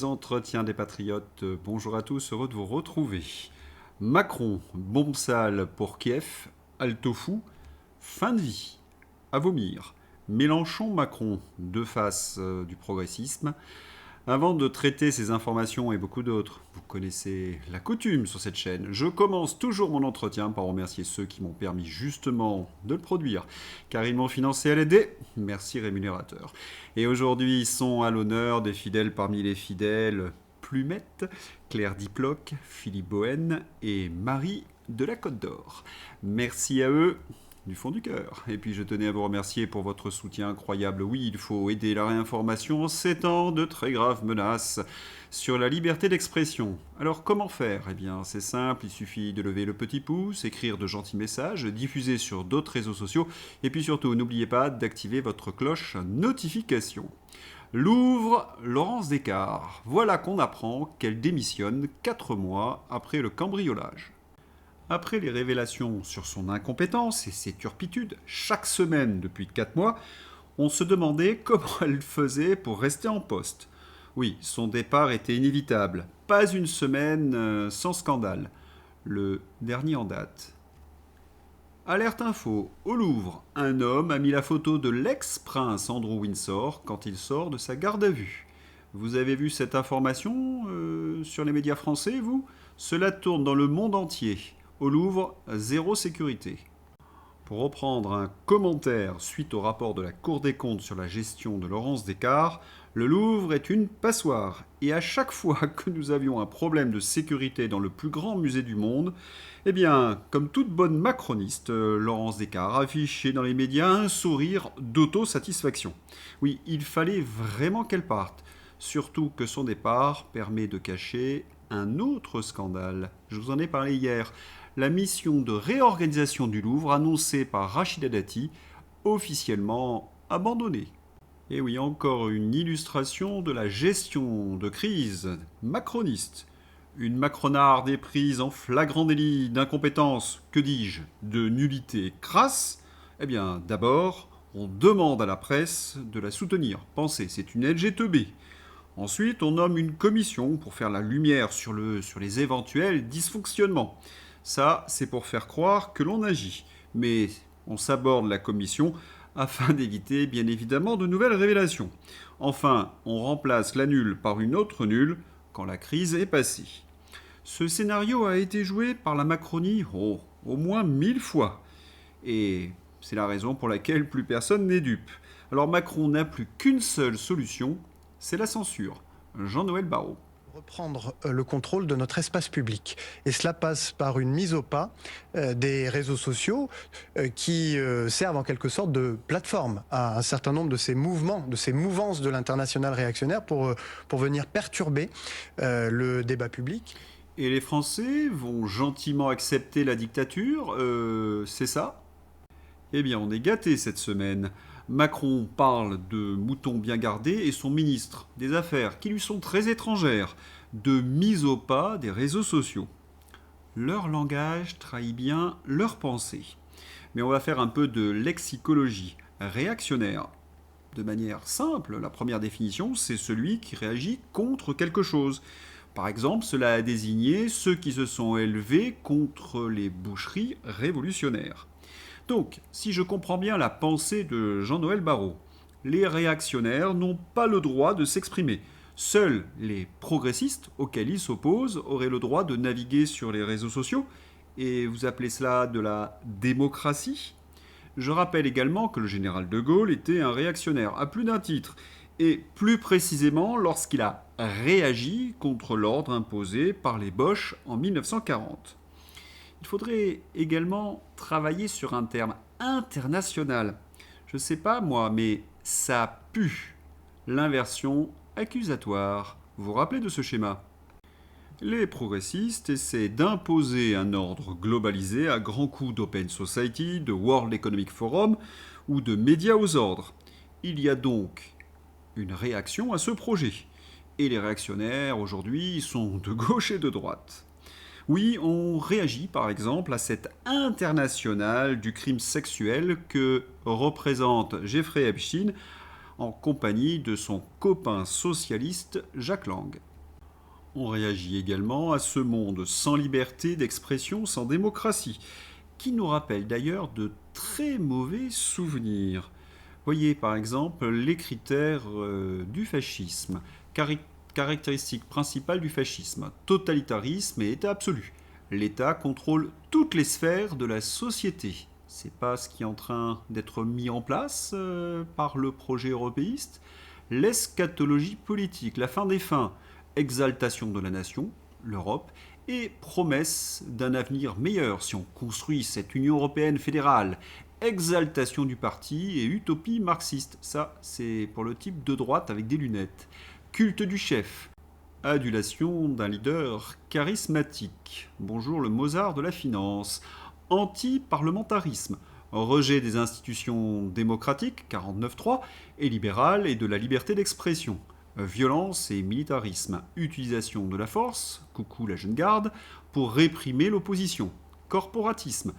Les entretiens des patriotes. Bonjour à tous, heureux de vous retrouver. Macron, bombe sale pour Kiev, alto fou, fin de vie, à vomir. Mélenchon-Macron, deux faces du progressisme. Avant de traiter ces informations et beaucoup d'autres, vous connaissez la coutume sur cette chaîne. Je commence toujours mon entretien par remercier ceux qui m'ont permis justement de le produire, car ils m'ont financé à l'aider. Merci rémunérateur. Et aujourd'hui sont à l'honneur des fidèles parmi les fidèles Plumette, Claire Diploc, Philippe Bohen et Marie de la Côte d'Or. Merci à eux du fond du cœur. Et puis je tenais à vous remercier pour votre soutien incroyable. Oui, il faut aider la réinformation en ces temps de très graves menaces sur la liberté d'expression. Alors comment faire? Eh bien c'est simple, il suffit de lever le petit pouce, écrire de gentils messages, diffuser sur d'autres réseaux sociaux et puis surtout n'oubliez pas d'activer votre cloche notification. Louvre, Laurence Descartes. Voilà qu'on apprend qu'elle démissionne 4 mois après le cambriolage. Après les révélations sur son incompétence et ses turpitudes, chaque semaine depuis 4 mois, on se demandait comment elle faisait pour rester en poste. Oui, son départ était inévitable. Pas une semaine sans scandale. Le dernier en date. Alerte info, au Louvre, un homme a mis la photo de l'ex-prince Andrew Windsor quand il sort de sa garde à vue. Vous avez vu cette information sur les médias français, vous? Cela tourne dans le monde entier. Au Louvre, zéro sécurité. Pour reprendre un commentaire suite au rapport de la Cour des comptes sur la gestion de Laurence Descartes, le Louvre est une passoire. Et à chaque fois que nous avions un problème de sécurité dans le plus grand musée du monde, eh bien, comme toute bonne macroniste, Laurence Descartes affichait dans les médias un sourire d'autosatisfaction. Oui, il fallait vraiment qu'elle parte. Surtout que son départ permet de cacher un autre scandale. Je vous en ai parlé hier. La mission de réorganisation du Louvre annoncée par Rachida Dati, officiellement abandonnée. Et oui, encore une illustration de la gestion de crise macroniste. Une macronarde est prise en flagrant délit d'incompétence, que dis-je, de nullité crasse. Eh bien, d'abord, on demande à la presse de la soutenir. Pensez, c'est une LGTB. Ensuite, on nomme une commission pour faire la lumière sur les éventuels dysfonctionnements. Ça, c'est pour faire croire que l'on agit. Mais on s'aborde la commission afin d'éviter, bien évidemment, de nouvelles révélations. Enfin, on remplace la nulle par une autre nulle quand la crise est passée. Ce scénario a été joué par la Macronie au moins 1000 fois. Et c'est la raison pour laquelle plus personne n'est dupe. Alors Macron n'a plus qu'une seule solution, c'est la censure. Jean-Noël Barrot. Reprendre le contrôle de notre espace public. Et cela passe par une mise au pas des réseaux sociaux qui servent en quelque sorte de plateforme à un certain nombre de ces mouvements, de ces mouvances de l'international réactionnaire pour venir perturber le débat public. Et les Français vont gentiment accepter la dictature, c'est ça? Eh bien, on est gâtés cette semaine. Macron parle de moutons bien gardés et son ministre des Affaires, qui lui sont très étrangères, de mise au pas des réseaux sociaux. Leur langage trahit bien leur pensée. Mais on va faire un peu de lexicologie réactionnaire. De manière simple, la première définition, c'est celui qui réagit contre quelque chose. Par exemple, cela a désigné ceux qui se sont élevés contre les boucheries révolutionnaires. Donc, si je comprends bien la pensée de Jean-Noël Barrot, les réactionnaires n'ont pas le droit de s'exprimer. Seuls les progressistes, auxquels ils s'opposent, auraient le droit de naviguer sur les réseaux sociaux. Et vous appelez cela de la démocratie? Je rappelle également que le général de Gaulle était un réactionnaire à plus d'un titre, et plus précisément lorsqu'il a réagi contre l'ordre imposé par les Boches en 1940. Il faudrait également travailler sur un terme international. Je sais pas moi, mais ça pue. L'inversion accusatoire. Vous vous rappelez de ce schéma? Les progressistes essaient d'imposer un ordre globalisé à grands coups d'Open Society, de World Economic Forum ou de médias aux ordres. Il y a donc une réaction à ce projet. Et les réactionnaires aujourd'hui sont de gauche et de droite. Oui, on réagit par exemple à cette internationale du crime sexuel que représente Jeffrey Epstein en compagnie de son copain socialiste Jack Lang. On réagit également à ce monde sans liberté d'expression, sans démocratie, qui nous rappelle d'ailleurs de très mauvais souvenirs. Voyez par exemple les critères du fascisme. Caractéristique principale du fascisme, totalitarisme et état absolu. L'État contrôle toutes les sphères de la société. C'est pas ce qui est en train d'être mis en place par le projet européiste. L'eschatologie politique, la fin des fins, exaltation de la nation, l'Europe, et promesse d'un avenir meilleur si on construit cette Union européenne fédérale. Exaltation du parti et utopie marxiste. Ça, c'est pour le type de droite avec des lunettes. Culte du chef. Adulation d'un leader charismatique. Bonjour le Mozart de la finance. Anti-parlementarisme. Rejet des institutions démocratiques, 49.3, et libérales et de la liberté d'expression. Violence et militarisme. Utilisation de la force, coucou la jeune garde, pour réprimer l'opposition. Corporatisme.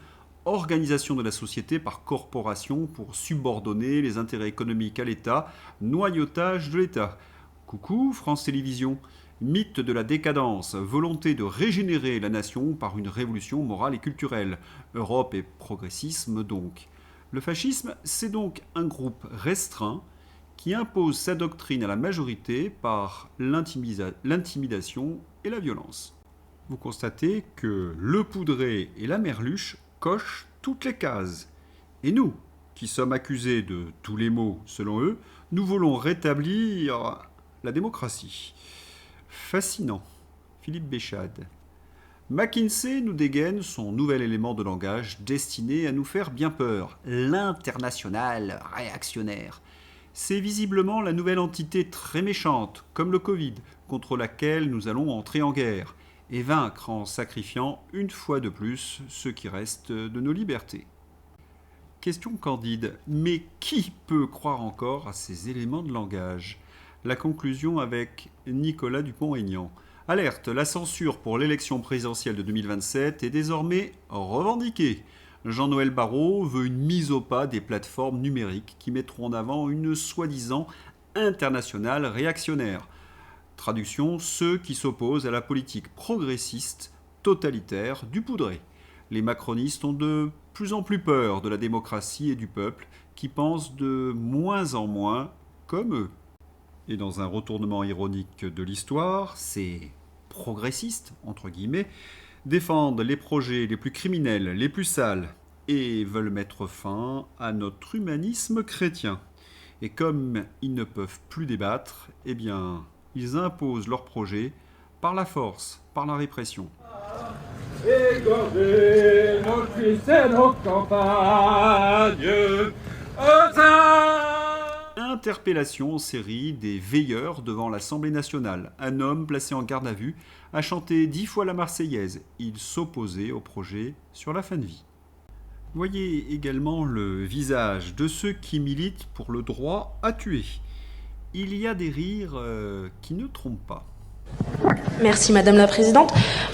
Organisation de la société par corporation pour subordonner les intérêts économiques à l'État. Noyautage de l'État. Coucou France Télévisions. Mythe de la décadence, volonté de régénérer la nation par une révolution morale et culturelle. Europe et progressisme donc. Le fascisme, c'est donc un groupe restreint qui impose sa doctrine à la majorité par l'intimidation et la violence. Vous constatez que le Poudré et la Merluche cochent toutes les cases. Et nous, qui sommes accusés de tous les maux selon eux, nous voulons rétablir la démocratie. Fascinant. Philippe Béchade. McKinsey nous dégaine son nouvel élément de langage destiné à nous faire bien peur, l'international réactionnaire. C'est visiblement la nouvelle entité très méchante, comme le Covid, contre laquelle nous allons entrer en guerre, et vaincre en sacrifiant une fois de plus ce qui reste de nos libertés. Question candide, mais qui peut croire encore à ces éléments de langage ? La conclusion avec Nicolas Dupont-Aignan. Alerte, la censure pour l'élection présidentielle de 2027 est désormais revendiquée. Jean-Noël Barrot veut une mise au pas des plateformes numériques qui mettront en avant une soi-disant internationale réactionnaire. Traduction, ceux qui s'opposent à la politique progressiste, totalitaire du Poudré. Les macronistes ont de plus en plus peur de la démocratie et du peuple qui pensent de moins en moins comme eux. Et dans un retournement ironique de l'histoire, ces progressistes, entre guillemets, défendent les projets les plus criminels, les plus sales, et veulent mettre fin à notre humanisme chrétien. Et comme ils ne peuvent plus débattre, eh bien, ils imposent leurs projets par la force, par la répression. Égorger nos fils et nos campagnes, interpellation en série des veilleurs devant l'Assemblée nationale. Un homme placé en garde à vue a chanté 10 fois la Marseillaise. Il s'opposait au projet sur la fin de vie. Voyez également le visage de ceux qui militent pour le droit à tuer. Il y a des rires qui ne trompent pas. Merci Madame la Présidente.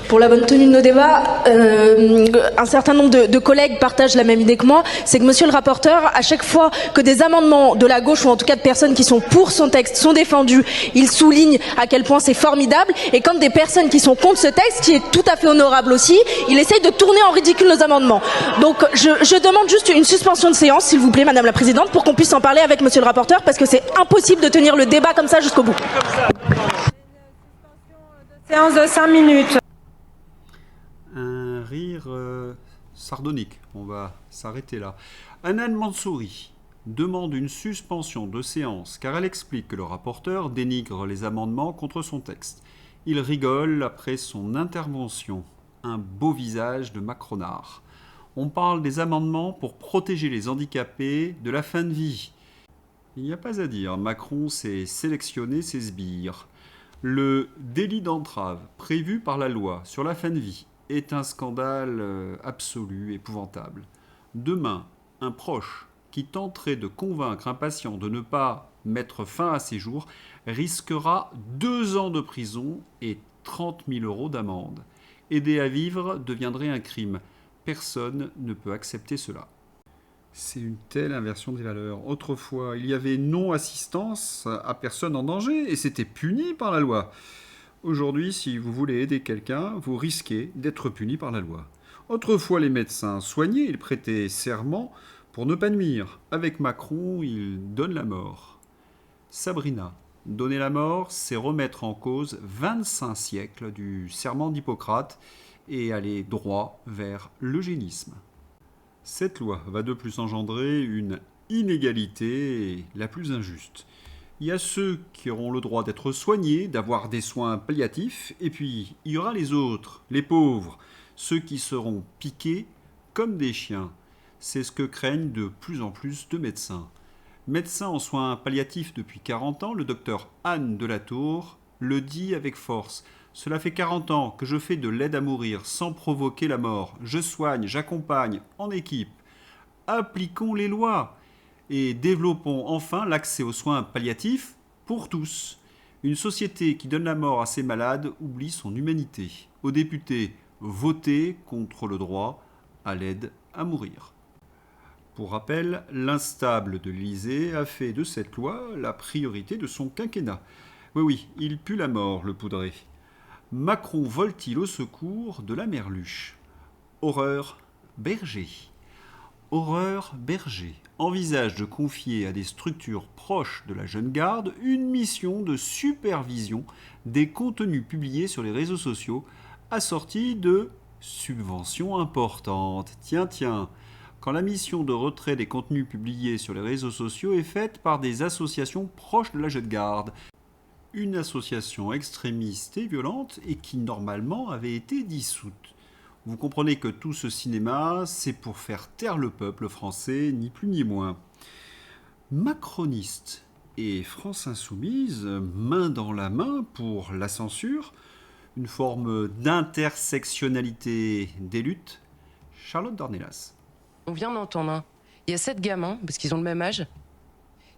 Pour la bonne tenue de nos débats, un certain nombre de collègues partagent la même idée que moi, c'est que monsieur le rapporteur, à chaque fois que des amendements de la gauche ou en tout cas de personnes qui sont pour son texte sont défendus, il souligne à quel point c'est formidable, et quand des personnes qui sont contre ce texte, qui est tout à fait honorable aussi, il essaye de tourner en ridicule nos amendements. Donc je demande juste une suspension de séance, s'il vous plaît Madame la Présidente, pour qu'on puisse en parler avec monsieur le rapporteur, parce que c'est impossible de tenir le débat comme ça jusqu'au bout. Séance de 5 minutes. Un rire sardonique, on va s'arrêter là. Anan Mansouri demande une suspension de séance car elle explique que le rapporteur dénigre les amendements contre son texte. Il rigole après son intervention. Un beau visage de macronard. On parle des amendements pour protéger les handicapés de la fin de vie. Il n'y a pas à dire, Macron s'est sélectionné ses sbires. Le délit d'entrave prévu par la loi sur la fin de vie est un scandale absolu, épouvantable. Demain, un proche qui tenterait de convaincre un patient de ne pas mettre fin à ses jours risquera 2 ans de prison et 30 000 € d'amende. Aider à vivre deviendrait un crime. Personne ne peut accepter cela. C'est une telle inversion des valeurs. Autrefois, il y avait non-assistance à personne en danger et c'était puni par la loi. Aujourd'hui, si vous voulez aider quelqu'un, vous risquez d'être puni par la loi. Autrefois, les médecins soignaient, ils prêtaient serment pour ne pas nuire. Avec Macron, il donne la mort. Sabrina, donner la mort, c'est remettre en cause 25 siècles du serment d'Hippocrate et aller droit vers l'eugénisme. Cette loi va de plus engendrer une inégalité la plus injuste. Il y a ceux qui auront le droit d'être soignés, d'avoir des soins palliatifs, et puis il y aura les autres, les pauvres, ceux qui seront piqués comme des chiens. C'est ce que craignent de plus en plus de médecins. Médecin en soins palliatifs depuis 40 ans, le docteur Anne Delatour le dit avec force. Cela fait 40 ans que je fais de l'aide à mourir sans provoquer la mort. Je soigne, j'accompagne, en équipe. Appliquons les lois et développons enfin l'accès aux soins palliatifs pour tous. Une société qui donne la mort à ses malades oublie son humanité. Aux députés, votez contre le droit à l'aide à mourir. Pour rappel, l'instable de l'Élysée a fait de cette loi la priorité de son quinquennat. Oui, il pue la mort, le poudré. Macron vole-t-il au secours de la Merluche? Horreur Berger. Horreur Berger envisage de confier à des structures proches de la jeune garde une mission de supervision des contenus publiés sur les réseaux sociaux, assortie de subventions importantes. Tiens, quand la mission de retrait des contenus publiés sur les réseaux sociaux est faite par des associations proches de la jeune garde, une association extrémiste et violente et qui normalement avait été dissoute. Vous comprenez que tout ce cinéma, c'est pour faire taire le peuple français, ni plus ni moins. Macronistes et France Insoumise, main dans la main pour la censure, une forme d'intersectionnalité des luttes. Charlotte Dornelas. On vient d'entendre, hein. Il y a 7 gamins, parce qu'ils ont le même âge,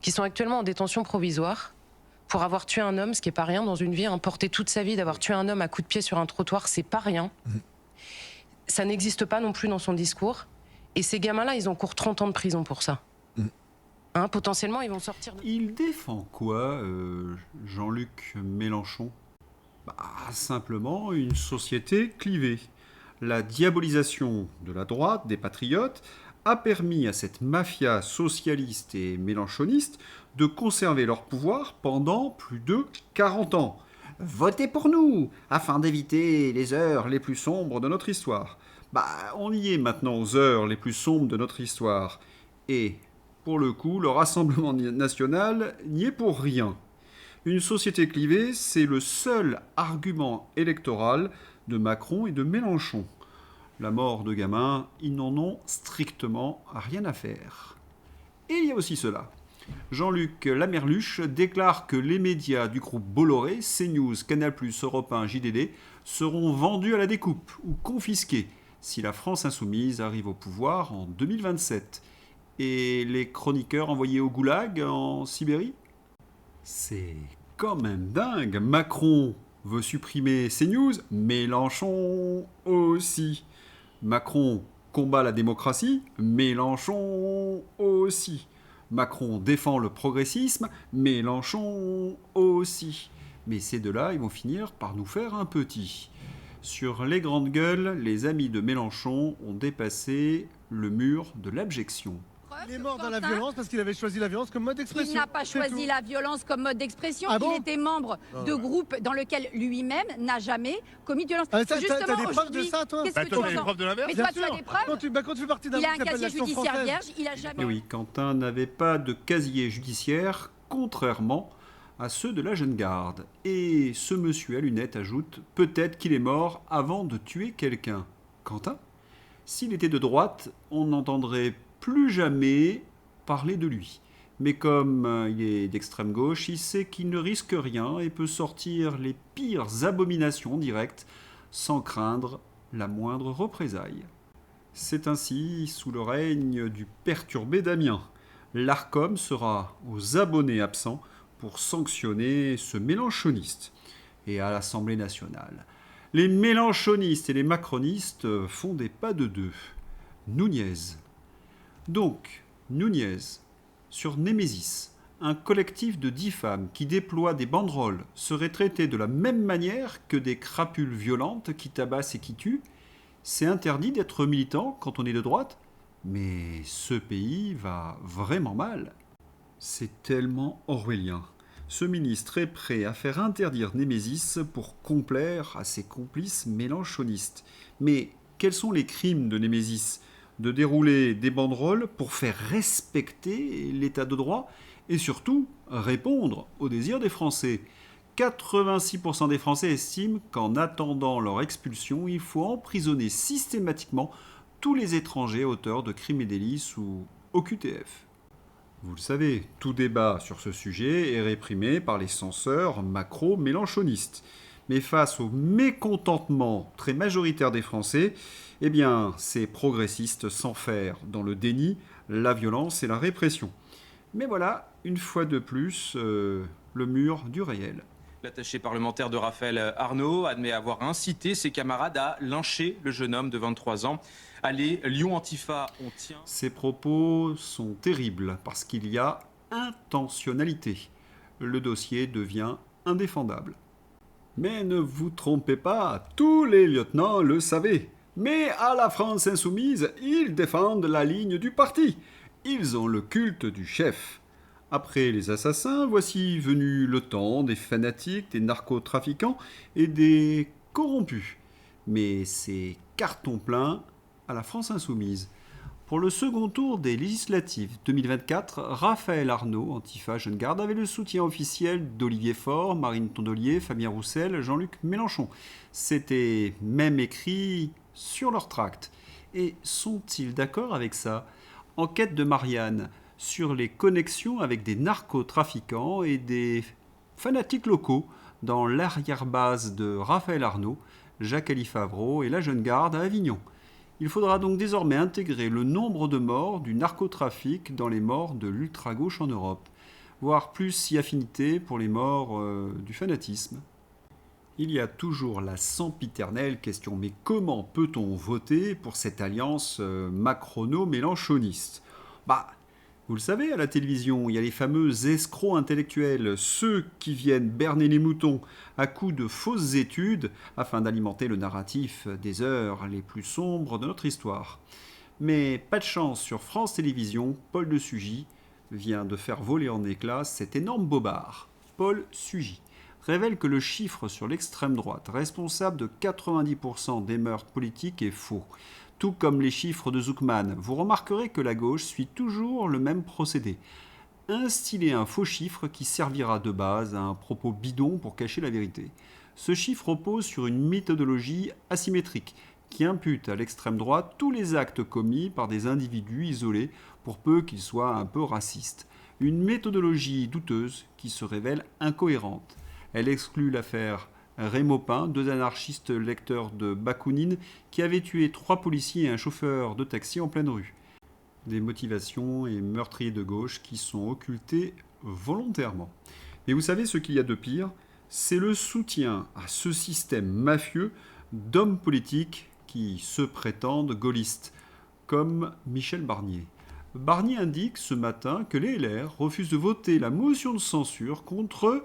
qui sont actuellement en détention provisoire pour avoir tué un homme, ce qui n'est pas rien dans une vie. Hein. Porter toute sa vie d'avoir tué un homme à coups de pied sur un trottoir, c'est pas rien. Ça n'existe pas non plus dans son discours. Et ces gamins-là, ils encourent 30 ans de prison pour ça. Hein, potentiellement, ils vont sortir... Il défend quoi, Jean-Luc Mélenchon? Simplement une société clivée. La diabolisation de la droite, des patriotes, a permis à cette mafia socialiste et mélenchoniste de conserver leur pouvoir pendant plus de 40 ans. Votez pour nous, afin d'éviter les heures les plus sombres de notre histoire. On y est maintenant aux heures les plus sombres de notre histoire. Et, pour le coup, le Rassemblement national n'y est pour rien. Une société clivée, c'est le seul argument électoral de Macron et de Mélenchon. La mort de gamins, ils n'en ont strictement rien à faire. Et il y a aussi cela. Jean-Luc Lamerluche déclare que les médias du groupe Bolloré, CNews, Canal+, Europe 1, JDD, seront vendus à la découpe ou confisqués si la France insoumise arrive au pouvoir en 2027. Et les chroniqueurs envoyés au goulag en Sibérie? C'est quand même dingue. Macron veut supprimer CNews, Mélenchon aussi. Macron combat la démocratie, Mélenchon aussi. Macron défend le progressisme, Mélenchon aussi. Mais ces deux-là, ils vont finir par nous faire un petit. Sur les grandes gueules, les amis de Mélenchon ont dépassé le mur de l'abjection. Il est mort dans la violence parce qu'il avait choisi la violence comme mode d'expression. Il n'a pas choisi la violence comme mode d'expression. Ah bon? Il était membre de groupes dans lequel lui-même n'a jamais commis de violence. Ah, t'as des preuves de aujourd'hui, ça, toi? qu'est-ce que tu toi, t'as des entends? preuves de l'inverse? Mais toi, Bien tu as sûr. des preuves. Quand tu fais partie d'un Il a groupe un qui s'appelle casier l'Action judiciaire française. vierge. Il a jamais. Et oui, Quentin n'avait pas de casier judiciaire, contrairement à ceux de la jeune garde. Et ce monsieur à lunettes ajoute « Peut-être qu'il est mort avant de tuer quelqu'un ». Quentin? S'il était de droite, on n'entendrait plus jamais parler de lui. Mais comme il est d'extrême gauche, il sait qu'il ne risque rien et peut sortir les pires abominations directes sans craindre la moindre représaille. C'est ainsi sous le règne du perturbé Damien. L'Arcom sera aux abonnés absents pour sanctionner ce mélenchoniste. Et à l'Assemblée nationale, les mélenchonistes et les macronistes font des pas de deux. Nunez. Donc, Nunez, sur Némésis, un collectif de 10 femmes qui déploient des banderoles serait traité de la même manière que des crapules violentes qui tabassent et qui tuent. C'est interdit d'être militant quand on est de droite, mais ce pays va vraiment mal. C'est tellement orwellien. Ce ministre est prêt à faire interdire Némésis pour complaire à ses complices mélanchonistes. Mais quels sont les crimes de Némésis ? De dérouler des banderoles pour faire respecter l'état de droit et surtout répondre aux désirs des Français. 86% des Français estiment qu'en attendant leur expulsion, il faut emprisonner systématiquement tous les étrangers auteurs de crimes et délits sous OQTF. Vous le savez, tout débat sur ce sujet est réprimé par les censeurs macro-mélanchonistes. Mais face au mécontentement très majoritaire des Français, eh bien, ces progressistes s'enferment dans le déni, la violence et la répression. Mais voilà, une fois de plus, le mur du réel. L'attaché parlementaire de Raphaël Arnaud admet avoir incité ses camarades à lyncher le jeune homme de 23 ans. Allez, Lyon Antifa, on tient. Ces propos sont terribles parce qu'il y a intentionnalité. Le dossier devient indéfendable. Mais ne vous trompez pas, tous les lieutenants le savaient. Mais à la France insoumise, ils défendent la ligne du parti. Ils ont le culte du chef. Après les assassins, voici venu le temps des fanatiques, des narcotrafiquants et des corrompus. Mais c'est carton plein à la France insoumise. Pour le second tour des législatives 2024, Raphaël Arnaud, Antifa Jeune Garde, avait le soutien officiel d'Olivier Faure, Marine Tondelier, Fabien Roussel, Jean-Luc Mélenchon. C'était même écrit sur leur tract. Et sont-ils d'accord avec ça ? Enquête de Marianne sur les connexions avec des narcotrafiquants et des fanatiques locaux dans l'arrière-base de Raphaël Arnaud, Jacques-Élie Favreau et la Jeune Garde à Avignon. Il faudra donc désormais intégrer le nombre de morts du narcotrafic dans les morts de l'ultra-gauche en Europe, voire plus si affinité pour les morts du fanatisme. Il y a toujours la sempiternelle question, mais comment peut-on voter pour cette alliance macrono-mélanchoniste ? Vous le savez, à la télévision, il y a les fameux escrocs intellectuels, ceux qui viennent berner les moutons à coups de fausses études afin d'alimenter le narratif des heures les plus sombres de notre histoire. Mais pas de chance, sur France Télévisions, Paul de Sugy vient de faire voler en éclats cet énorme bobard. Paul Sugy révèle que le chiffre sur l'extrême droite, responsable de 90% des meurtres politiques, est faux. Tout comme les chiffres de Zuckman, vous remarquerez que la gauche suit toujours le même procédé. Instiller un faux chiffre qui servira de base à un propos bidon pour cacher la vérité. Ce chiffre repose sur une méthodologie asymétrique qui impute à l'extrême droite tous les actes commis par des individus isolés pour peu qu'ils soient un peu racistes. Une méthodologie douteuse qui se révèle incohérente. Elle exclut l'affaire Raymond Pin, 2 anarchistes lecteurs de Bakounine qui avaient tué 3 policiers et un chauffeur de taxi en pleine rue. Des motivations et meurtriers de gauche qui sont occultés volontairement. Mais vous savez ce qu'il y a de pire ? C'est le soutien à ce système mafieux d'hommes politiques qui se prétendent gaullistes, comme Michel Barnier. Barnier indique ce matin que les LR refusent de voter la motion de censure contre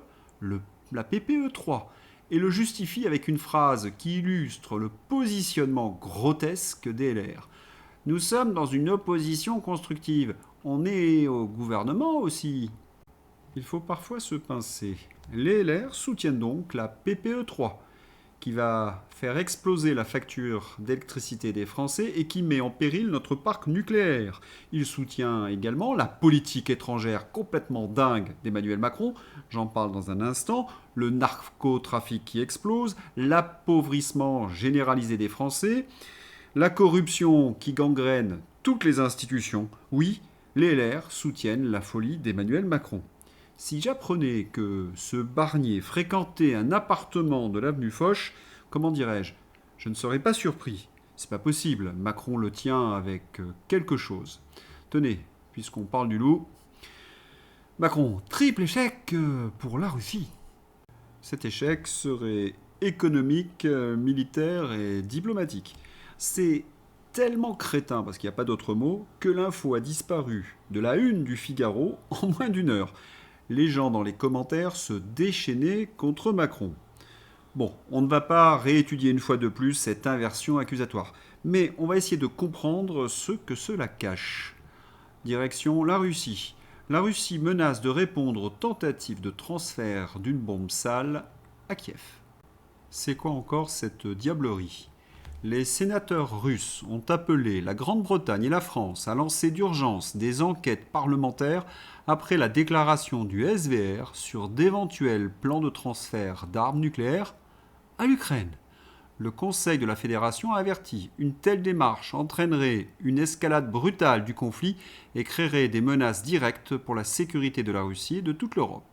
la PPE 3 et le justifie avec une phrase qui illustre le positionnement grotesque des LR. Nous sommes dans une opposition constructive. On est au gouvernement aussi. Il faut parfois se pincer. Les LR soutiennent donc la PPE 3, qui va faire exploser la facture d'électricité des Français et qui met en péril notre parc nucléaire. Il soutient également la politique étrangère complètement dingue d'Emmanuel Macron, j'en parle dans un instant, le narcotrafic qui explose, l'appauvrissement généralisé des Français, la corruption qui gangrène toutes les institutions. Oui, les LR soutiennent la folie d'Emmanuel Macron. Si j'apprenais que ce Barnier fréquentait un appartement de l'avenue Foch, comment dirais-je ? Je ne serais pas surpris. C'est pas possible, Macron le tient avec quelque chose. Tenez, puisqu'on parle du loup, Macron, triple échec pour la Russie. Cet échec serait économique, militaire et diplomatique. C'est tellement crétin, parce qu'il n'y a pas d'autre mot, que l'info a disparu de la une du Figaro en moins d'1 heure. les gens dans les commentaires se déchaînaient contre Macron. Bon, on ne va pas réétudier une fois de plus cette inversion accusatoire, mais on va essayer de comprendre ce que cela cache. Direction la Russie. La Russie menace de répondre aux tentatives de transfert d'une bombe sale à Kiev. C'est quoi encore cette diablerie ? Les sénateurs russes ont appelé la Grande-Bretagne et la France à lancer d'urgence des enquêtes parlementaires après la déclaration du SVR sur d'éventuels plans de transfert d'armes nucléaires à l'Ukraine. Le Conseil de la Fédération a averti, une telle démarche entraînerait une escalade brutale du conflit et créerait des menaces directes pour la sécurité de la Russie et de toute l'Europe.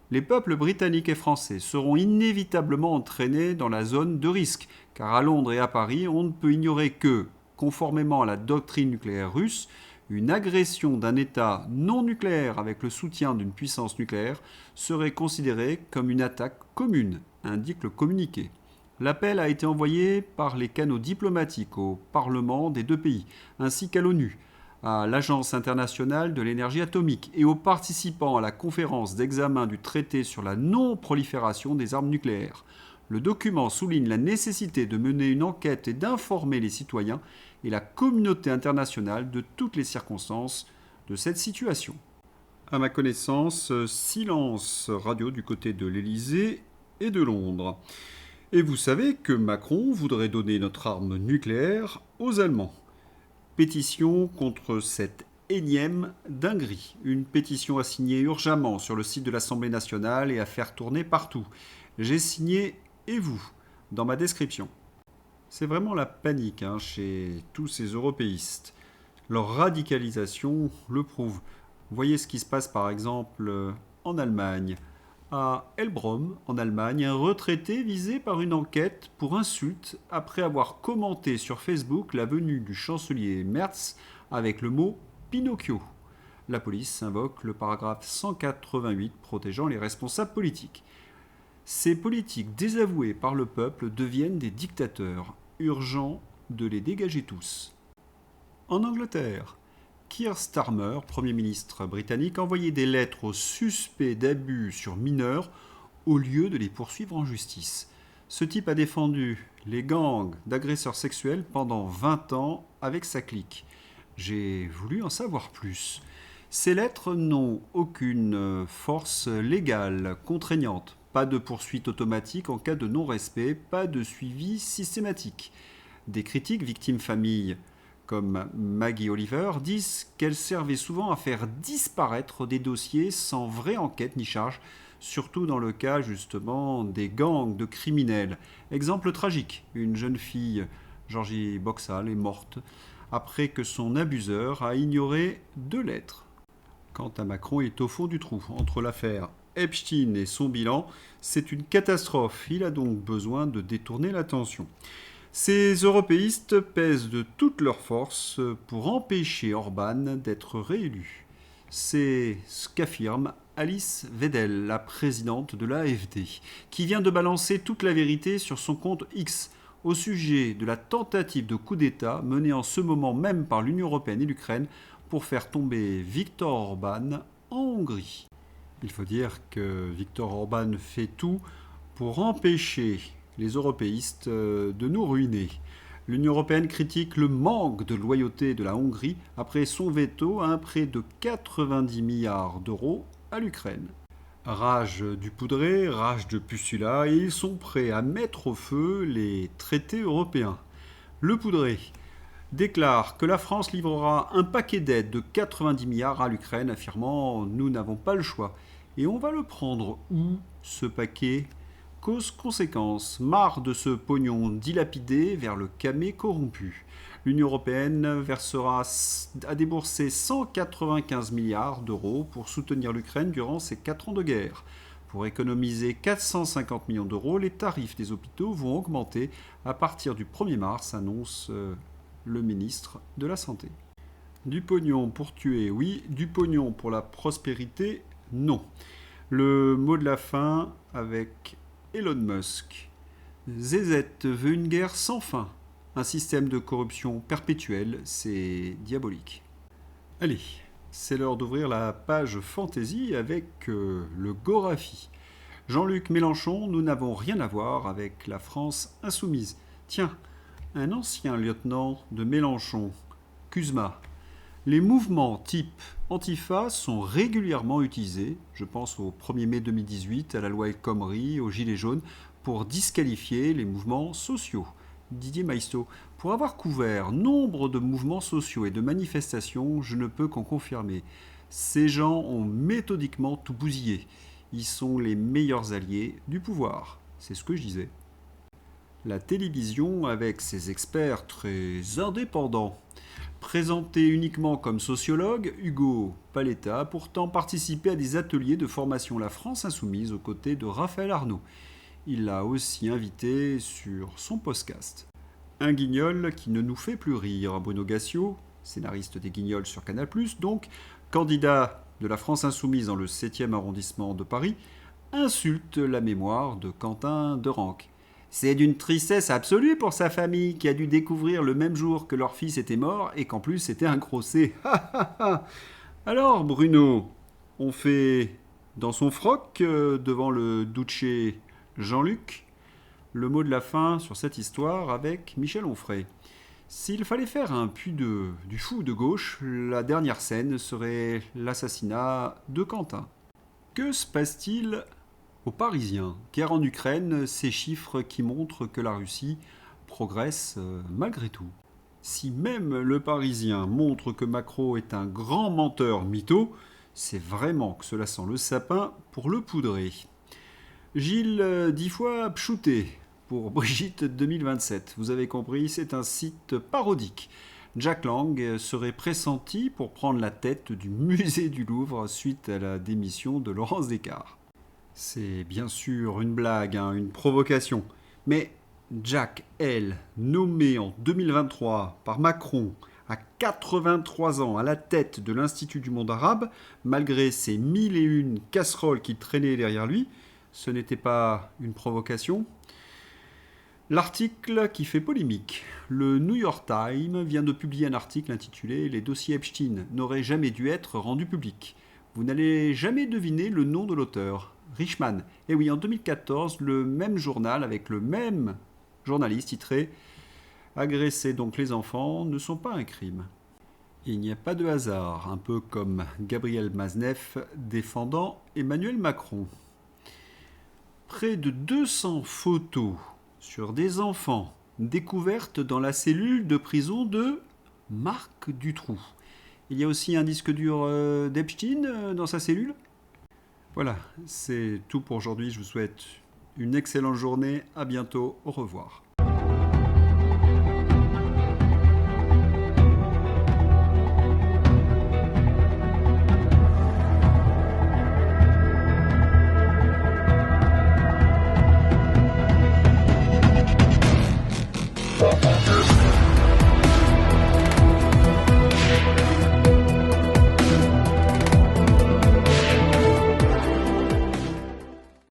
Les peuples britanniques et français seront inévitablement entraînés dans la zone de risque, car à Londres et à Paris, on ne peut ignorer que, conformément à la doctrine nucléaire russe, une agression d'un État non nucléaire avec le soutien d'une puissance nucléaire serait considérée comme une attaque commune, indique le communiqué. L'appel a été envoyé par les canaux diplomatiques au Parlement des deux pays, ainsi qu'à l'ONU, à l'Agence internationale de l'énergie atomique et aux participants à la conférence d'examen du traité sur la non-prolifération des armes nucléaires. Le document souligne la nécessité de mener une enquête et d'informer les citoyens et la communauté internationale de toutes les circonstances de cette situation. À ma connaissance, silence radio du côté de l'Élysée et de Londres. Et vous savez que Macron voudrait donner notre arme nucléaire aux Allemands. Pétition contre cette énième dinguerie. Une pétition à signer urgemment sur le site de l'Assemblée nationale et à faire tourner partout. J'ai signé et vous dans ma description. C'est vraiment la panique chez tous ces européistes. Leur radicalisation le prouve. Voyez ce qui se passe par exemple en Allemagne. À Elbrom, en Allemagne, un retraité visé par une enquête pour insulte après avoir commenté sur Facebook la venue du chancelier Merz avec le mot Pinocchio. La police invoque le paragraphe 188 protégeant les responsables politiques. Ces politiques désavoués par le peuple deviennent des dictateurs. Urgent de les dégager tous. En Angleterre, Keir Starmer, Premier ministre britannique, a envoyé des lettres aux suspects d'abus sur mineurs au lieu de les poursuivre en justice. Ce type a défendu les gangs d'agresseurs sexuels pendant 20 ans avec sa clique. J'ai voulu en savoir plus. Ces lettres n'ont aucune force légale contraignante. Pas de poursuite automatique en cas de non-respect, pas de suivi systématique. Des critiques victimes familles comme Maggie Oliver disent qu'elle servait souvent à faire disparaître des dossiers sans vraie enquête ni charge, surtout dans le cas justement des gangs de criminels. Exemple tragique, une jeune fille, Georgie Boxall, est morte après que son abuseur a ignoré 2 lettres. Quant à Macron, il est au fond du trou. Entre l'affaire Epstein et son bilan, c'est une catastrophe. Il a donc besoin de détourner l'attention. Ces européistes pèsent de toutes leurs forces pour empêcher Orban d'être réélu. C'est ce qu'affirme Alice Weidel, la présidente de l'AfD, qui vient de balancer toute la vérité sur son compte X au sujet de la tentative de coup d'État menée en ce moment même par l'Union européenne et l'Ukraine pour faire tomber Viktor Orban en Hongrie. Il faut dire que Viktor Orban fait tout pour empêcher les européistes de nous ruiner. L'Union européenne critique le manque de loyauté de la Hongrie après son veto à un prêt de 90 milliards d'euros à l'Ukraine. Rage du poudré, rage de Pucula, et ils sont prêts à mettre au feu les traités européens. Le poudré déclare que la France livrera un paquet d'aides de 90 milliards à l'Ukraine, affirmant « Nous n'avons pas le choix ». Et on va le prendre où, ce paquet ? Cause-conséquence, marre de ce pognon dilapidé vers le camé corrompu. L'Union européenne a déboursé 195 milliards d'euros pour soutenir l'Ukraine durant ses 4 ans de guerre. Pour économiser 450 millions d'euros, les tarifs des hôpitaux vont augmenter à partir du 1er mars, annonce le ministre de la Santé. Du pognon pour tuer, oui. Du pognon pour la prospérité, non. Le mot de la fin avec Elon Musk. ZZ veut une guerre sans fin. Un système de corruption perpétuelle, c'est diabolique. Allez, C'est l'heure d'ouvrir la page fantasy avec le Gorafi. Jean-Luc Mélenchon, nous n'avons rien à voir avec la France insoumise. Tiens, un ancien lieutenant de Mélenchon, Kuzma. Les mouvements type Antifa sont régulièrement utilisés, je pense au 1er mai 2018, à la loi El Khomri, aux Gilets jaunes, pour disqualifier les mouvements sociaux. Didier Maistre, pour avoir couvert nombre de mouvements sociaux et de manifestations, je ne peux qu'en confirmer. Ces gens ont méthodiquement tout bousillé. Ils sont les meilleurs alliés du pouvoir. C'est ce que je disais. La télévision, avec ses experts très indépendants, présenté uniquement comme sociologue, Hugo Paletta a pourtant participé à des ateliers de formation La France Insoumise aux côtés de Raphaël Arnaud. Il l'a aussi invité sur son podcast. Un guignol qui ne nous fait plus rire, Bruno Gassio, scénariste des Guignols sur Canal+, donc candidat de La France Insoumise dans le 7e arrondissement de Paris, insulte la mémoire de Quentin Derenque. C'est d'une tristesse absolue pour sa famille qui a dû découvrir le même jour que leur fils était mort et qu'en plus c'était un grossé. Alors Bruno, on fait dans son froc devant le Duce Jean-Luc le mot de la fin sur cette histoire avec Michel Onfray. S'il fallait faire un puits du fou de gauche, la dernière scène serait l'assassinat de Quentin. Que se passe-t-il aux Parisiens, car en Ukraine, ces chiffres qui montrent que la Russie progresse malgré tout. Si même le Parisien montre que Macron est un grand menteur mytho, c'est vraiment que cela sent le sapin pour le poudrer. Gilles 10 fois pchouté pour Brigitte 2027. Vous avez compris, c'est un site parodique. Jack Lang serait pressenti pour prendre la tête du musée du Louvre suite à la démission de Laurence Descartes. C'est bien sûr une blague, une provocation. Mais Jack, elle, nommé en 2023 par Macron à 83 ans à la tête de l'Institut du monde arabe, malgré ses 1001 casseroles qui traînaient derrière lui, ce n'était pas une provocation. L'article qui fait polémique. Le New York Times vient de publier un article intitulé « Les dossiers Epstein n'auraient jamais dû être rendus publics ». Vous n'allez jamais deviner le nom de l'auteur. Richman. Et oui, en 2014, le même journal avec le même journaliste titré « Agresser donc les enfants ne sont pas un crime ». Il n'y a pas de hasard, un peu comme Gabriel Maznev défendant Emmanuel Macron. Près de 200 photos sur des enfants découvertes dans la cellule de prison de Marc Dutroux. Il y a aussi un disque dur d'Epstein dans sa cellule. Voilà, c'est tout pour aujourd'hui. Je vous souhaite une excellente journée. À bientôt. Au revoir.